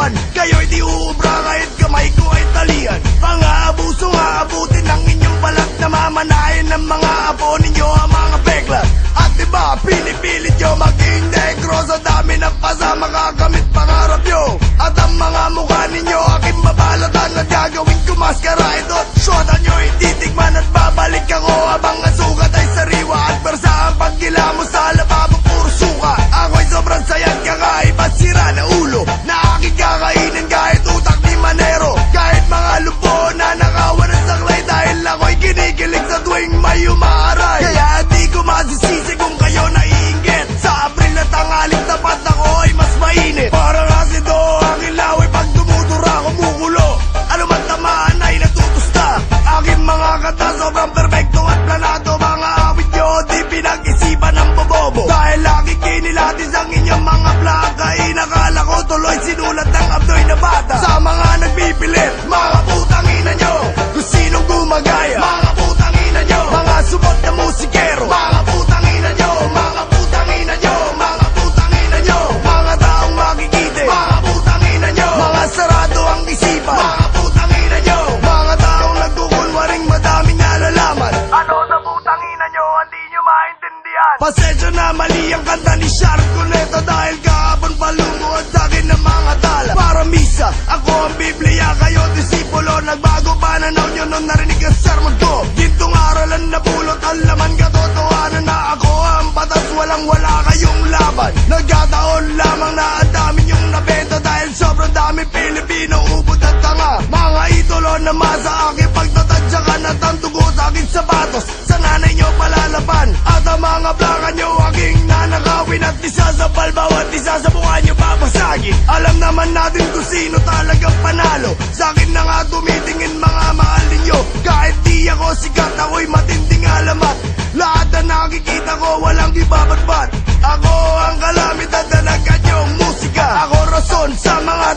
kalaban. Kayo'y di uubra kahit kamay ko ay talian. Mga abuso nga abutin ang inyong balat na mamanahin ng mga apo ninyo ang mga peklat. At diba pinipilit nyo maging negro sa dami ng pasama kakamit pangarap nyo. At ang mga mukha ninyo aking mabalatan at gagawin ko maskara. Ito't syota nyo ititikman at babalik ako habang ang sugat ay sariwa. At persa ang pagkila mo sa lababo puro suka. Ako'y sobrang sayang kakaiba sira na ulo na aking kakainin kahit utak ni Manero. Kahit mga lupo na nakawan ng saklay dahil ako'y kinikilig sa tuwing may umaaray. Kaya di ko masisisi kung kayo naiinggit. Sa Abril na tanghaling tapat ako ay mas mainit. Parang asido ang ilaw ay pag dumudura kumukulo. Ano man tamaan ay natutusta. Aking mga kanta sobrang perfecto at planado. Mga awit nyo di pinag-isipan ng bobobo. Dahil lagi kinilatis ang inyong mga plaka. Inakala ko tuloy sinulat ng abdoy na bata. Sa mga nagpipilit, mga putang ina nyo. Kung sinong gumagaya, mga putang ina nyo. Mga subot na musikero, mga putang ina nyo. Mga putang ina nyo, mga putang ina nyo. Mga taong makikite, mga putang ina nyo. Mga sarado ang isipan, mga putang ina nyo. Mga taong nagkukunwaring madaming nalalaman. Ano sa putang ina nyo, hindi nyo maintindihan. Pasensya na mali ang kanta ni Sharp Cuneta. Dahil kahapon palumuhan sa'kin ng mga tala. Para misa, ako ang Biblia, kayo disipulo. Nagbago pananaw nyo nung narinig ang sermon ko. Gintong aralan na pulot ang laman, katotohanan na ako ang batas. Walang wala kayong laban. Nagkataon lamang na ang dami nyong nabenta. Dahil sobrang dami Pilipino, ubod at tanga. Mga idolo na masa aking pagtatadyakan. At ang dugo sa aking sapatos, sa nanay nyo palalaban. At ang mga plaka nyo aking nanakawin. At isa sa balbaw at isa sa mukha nyo babasagin. Alam naman natin kung sino talagang panalo. Sa akin na nga tumitingin mga mahal ninyo. Kahit di ako sikat, ako'y matinding alamat. Lahat na nakikita ko walang ibabatbat. Ako ang kalamidad na nagkanyong musika. Ako rason sa mga